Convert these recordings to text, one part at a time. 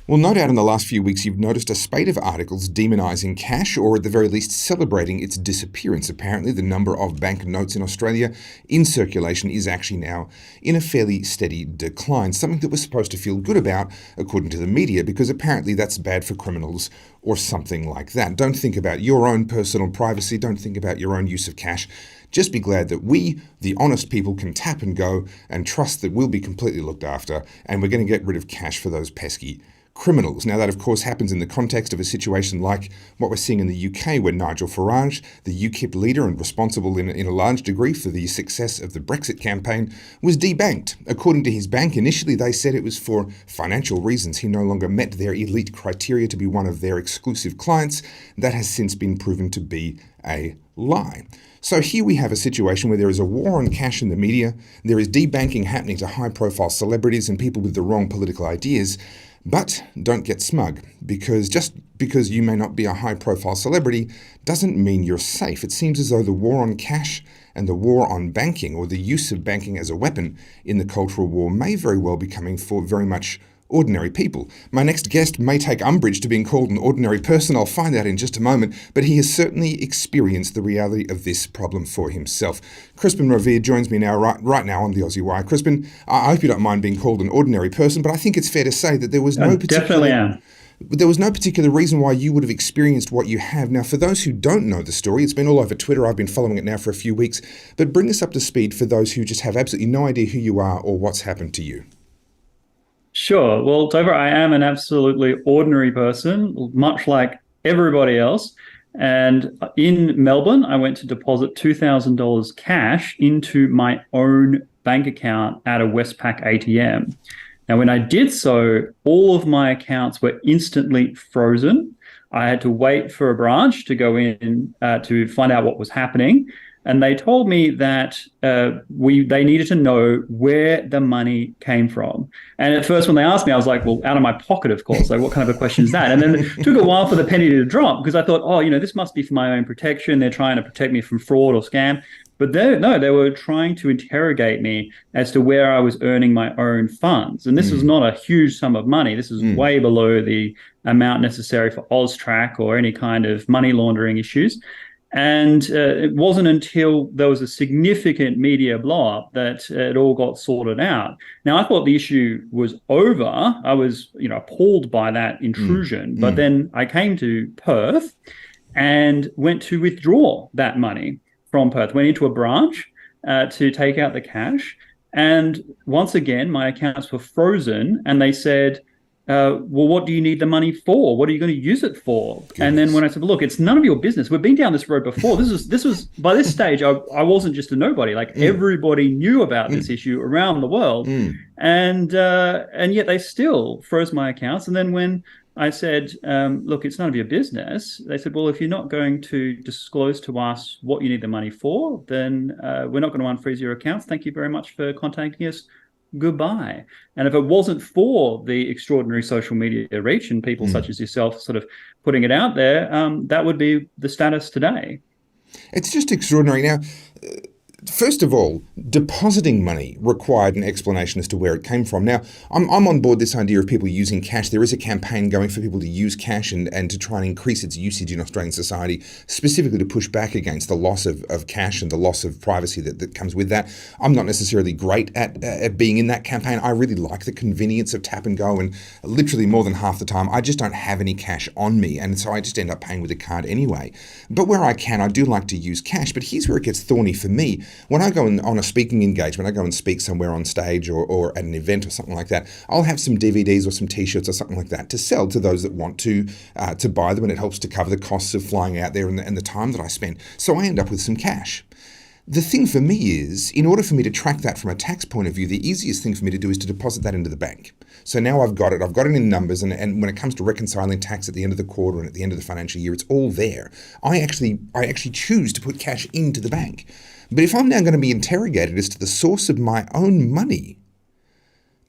Well, no doubt in the last few weeks you've noticed a spate of articles demonising cash, or at the very least celebrating its disappearance. Apparently, the number of bank notes in Australia in circulation is actually now in a fairly steady decline, something that we're supposed to feel good about, according to the media, because apparently that's bad for criminals or something like that. Don't think about your own personal privacy, don't think about your own use of cash. Just be glad that we, the honest people, can tap and go and trust that we'll be completely looked after, and we're going to get rid of cash for those pesky criminals. Now, that of course happens in the context of a situation like what we're seeing in the UK, where Nigel Farage, the UKIP leader and responsible in a large degree for the success of the Brexit campaign, was debanked. According to his bank, initially they said it was for financial reasons. He no longer met their elite criteria to be one of their exclusive clients. That has since been proven to be a lie. So here we have a situation where there is a war on cash in the media, there is debanking happening to high-profile celebrities and people with the wrong political ideas. But don't get smug, because just because you may not be a high-profile celebrity doesn't mean you're safe. It seems as though the war on cash and the war on banking, or the use of banking as a weapon in the cultural war, may very well be coming for very much ordinary people. My next guest may take umbrage to being called an ordinary person. I'll find out in just a moment, but he has certainly experienced the reality of this problem for himself. Crispin Revere joins me now, right now on the Aussie Wire. Crispin, I hope you don't mind being called an ordinary person, but I think it's fair to say that there was no Definitely am. There was no particular reason why you would have experienced what you have. Now, for those who don't know the story, it's been all over Twitter. I've been following it now for a few weeks, but bring us up to speed for those who just have absolutely no idea who you are or what's happened to you. Sure. Well, Topher, I am an absolutely ordinary person, much like everybody else. And in Melbourne, I went to deposit $2,000 cash into my own bank account at a Westpac ATM. Now, when I did so, all of my accounts were instantly frozen. I had to wait for a branch to go in to find out what was happening. And they told me that they needed to know where the money came from. And at first, when they asked me, I was like, well, out of my pocket, of course. Like, what kind of a question is that? And then it took a while for the penny to drop, because I thought, oh, this must be for my own protection. They're trying to protect me from fraud or scam. But they were trying to interrogate me as to where I was earning my own funds. And this was not a huge sum of money. This is way below the amount necessary for AUSTRAC or any kind of money laundering issues. And it wasn't until there was a significant media blow-up that it all got sorted out. Now, I thought the issue was over. I was, appalled by that intrusion. But then I came to Perth and went to withdraw that money from Perth. Went into a branch to take out the cash. And once again, my accounts were frozen. And they said, well, what do you need the money for? What are you going to use it for? Goodness. And then when I said, look, it's none of your business. We've been down this road before. This was by this stage, I wasn't just a nobody. Like everybody knew about this issue around the world. And yet they still froze my accounts. And then when I said, look, it's none of your business, they said, well, if you're not going to disclose to us what you need the money for, then we're not going to unfreeze your accounts. Thank you very much for contacting us. Goodbye. And if it wasn't for the extraordinary social media reach and people such as yourself sort of putting it out there, that would be the status today. It's just extraordinary. Now, first of all, depositing money required an explanation as to where it came from. Now, I'm on board this idea of people using cash. There is a campaign going for people to use cash and to try and increase its usage in Australian society, specifically to push back against the loss of cash and the loss of privacy that comes with that. I'm not necessarily great at being in that campaign. I really like the convenience of tap and go, and literally more than half the time, I just don't have any cash on me, and so I just end up paying with a card anyway. But where I can, I do like to use cash. But here's where it gets thorny for me. When I go on a speaking engagement, I go and speak somewhere on stage or at an event or something like that, I'll have some DVDs or some T-shirts or something like that to sell to those that want to buy them, and it helps to cover the costs of flying out there and the time that I spend. So I end up with some cash. The thing for me is, in order for me to track that from a tax point of view, the easiest thing for me to do is to deposit that into the bank. So now I've got it in numbers, and when it comes to reconciling tax at the end of the quarter and at the end of the financial year, it's all there. I actually choose to put cash into the bank. But if I'm now going to be interrogated as to the source of my own money,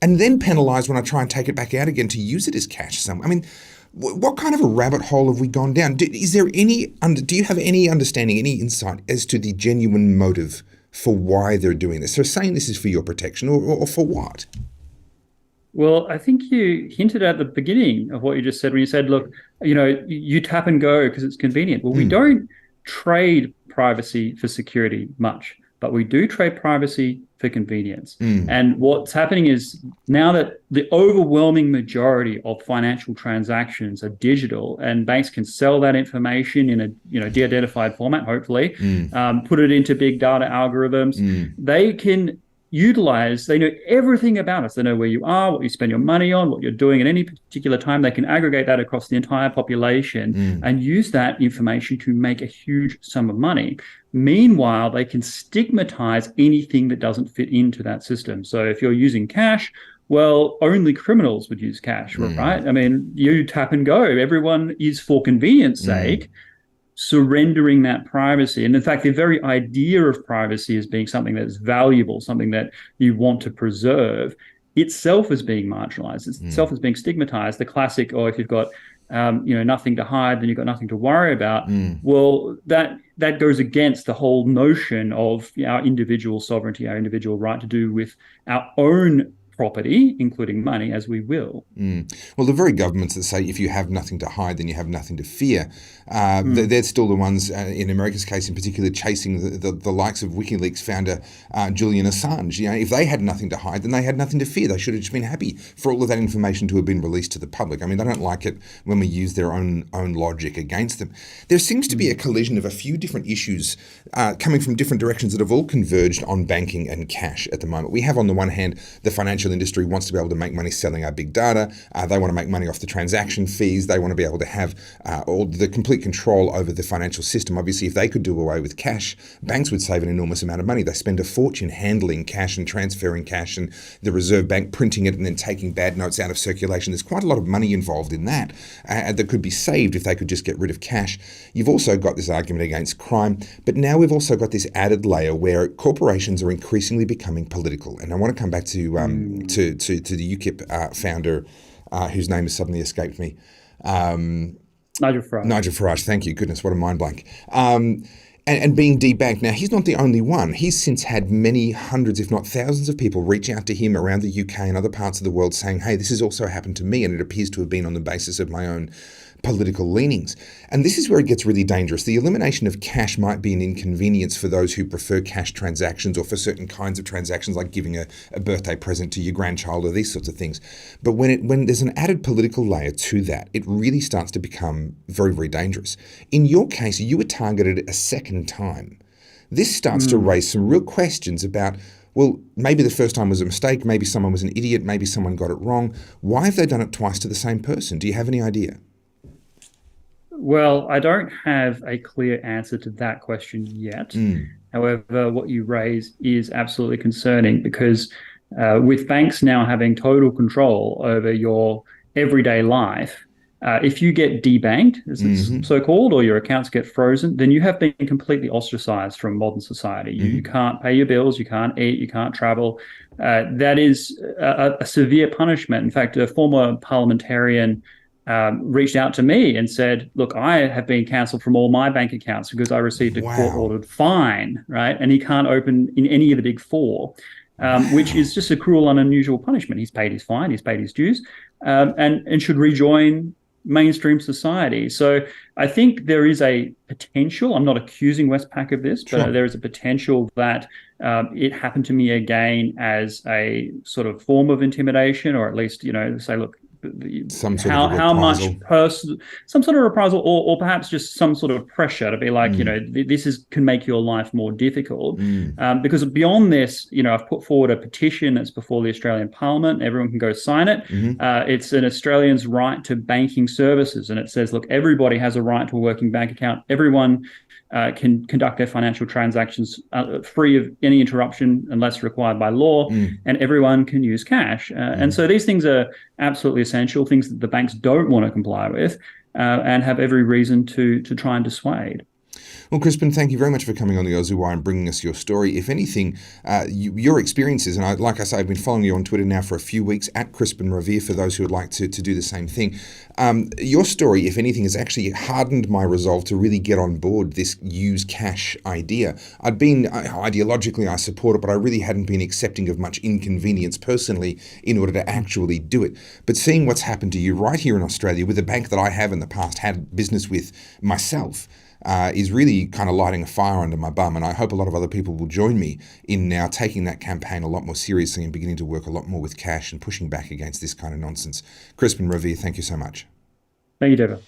and then penalised when I try and take it back out again to use it as cash somewhere, I mean, what kind of a rabbit hole have we gone down? Do you have any understanding, any insight as to the genuine motive for why they're doing this? So saying this is for your protection, or for what? Well, I think you hinted at the beginning of what you just said when you said, look, you tap and go because it's convenient. Well, we Mm, don't trade privacy for security much, but we do trade privacy for convenience. mm, And what's happening is now that the overwhelming majority of financial transactions are digital and banks can sell that information in a de-identified format, hopefully, mm, put it into big data algorithms, mm, they know everything about us. They know where you are, what you spend your money on, what you're doing at any particular time. They can aggregate that across the entire population mm, and use that information to make a huge sum of money. Meanwhile, they can stigmatize anything that doesn't fit into that system. So if you're using cash, well, only criminals would use cash, mm, right? I mean, you tap and go. Everyone is, for convenience mm, sake, surrendering that privacy. And in fact, the very idea of privacy as being something that's valuable, something that you want to preserve, itself is being marginalized. Itself mm, is being stigmatized. The classic, oh, if you've got nothing to hide, then you've got nothing to worry about. mm. Well, that goes against the whole notion of our individual sovereignty, our individual right to do with our own property, including money, as we will. Mm. Well, the very governments that say if you have nothing to hide, then you have nothing to fear, Mm. they're still the ones, in America's case in particular, chasing the likes of WikiLeaks founder Julian Assange. If they had nothing to hide, then they had nothing to fear. They should have just been happy for all of that information to have been released to the public. I mean, they don't like it when we use their own logic against them. There seems to be a Mm. collision of a few different issues coming from different directions that have all converged on banking and cash at the moment. We have, on the one hand, the financial industry wants to be able to make money selling our big data. They want to make money off the transaction fees. They want to be able to have all the complete control over the financial system. Obviously, if they could do away with cash, banks would save an enormous amount of money. They spend a fortune handling cash and transferring cash, and the Reserve Bank printing it and then taking bad notes out of circulation. There's quite a lot of money involved in that that could be saved if they could just get rid of cash. You've also got this argument against crime, but now we've also got this added layer where corporations are increasingly becoming political. And I want to come back to the UKIP founder, whose name has suddenly escaped me. Nigel Farage. Nigel Farage, thank you. Goodness, what a mind blank. And being debanked. Now, he's not the only one. He's since had many hundreds, if not thousands of people reach out to him around the UK and other parts of the world saying, hey, this has also happened to me, and it appears to have been on the basis of my own political leanings. And this is where it gets really dangerous. The elimination of cash might be an inconvenience for those who prefer cash transactions or for certain kinds of transactions like giving a birthday present to your grandchild or these sorts of things. But when there's an added political layer to that, it really starts to become very, very dangerous. In your case, you were targeted a second time. This starts to Mm. raise some real questions about, well, maybe the first time was a mistake, maybe someone was an idiot, maybe someone got it wrong. Why have they done it twice to the same person? Do you have any idea? Well, I don't have a clear answer to that question yet. Mm, However, what you raise is absolutely concerning because with banks now having total control over your everyday life, if you get debanked, as it's mm-hmm, so called, or your accounts get frozen, then you have been completely ostracized from modern society. You mm-hmm. can't pay your bills, you can't eat, you can't travel. That is a severe punishment. In fact, a former parliamentarian reached out to me and said, look, I have been cancelled from all my bank accounts because I received a Wow. court-ordered fine, right? And he can't open in any of the big four, which is Wow. just a cruel and unusual punishment. He's paid his fine, he's paid his dues, and should rejoin mainstream society. So I think there is a potential, I'm not accusing Westpac of this, but Sure. there is a potential that it happened to me again as a sort of form of intimidation, or at least, say, look, Some sort of a how much reprisal. some sort of reprisal, or perhaps just some sort of pressure to be like, Mm, this is can make your life more difficult. mm, Because beyond this, I've put forward a petition that's before the Australian Parliament. Everyone can go sign it. mm-hmm, It's an Australian's right to banking services, and it says, look, everybody has a right to a working bank account. Everyone can conduct their financial transactions free of any interruption unless required by law, mm. and everyone can use cash. And so these things are absolutely essential, things that the banks don't want to comply with, and have every reason to try and dissuade. Well, Crispin, thank you very much for coming on the Aussie Wire and bringing us your story. If anything, your experiences, and like I say, I've been following you on Twitter now for a few weeks, at Crispin Revere, for those who would like to do the same thing. Your story, if anything, has actually hardened my resolve to really get on board this use cash idea. I'd been, ideologically, I support it, but I really hadn't been accepting of much inconvenience personally in order to actually do it. But seeing what's happened to you right here in Australia with a bank that I have in the past had business with myself, is really kind of lighting a fire under my bum. And I hope a lot of other people will join me in now taking that campaign a lot more seriously and beginning to work a lot more with cash and pushing back against this kind of nonsense. Crispin Revere, thank you so much. Thank you, Topher.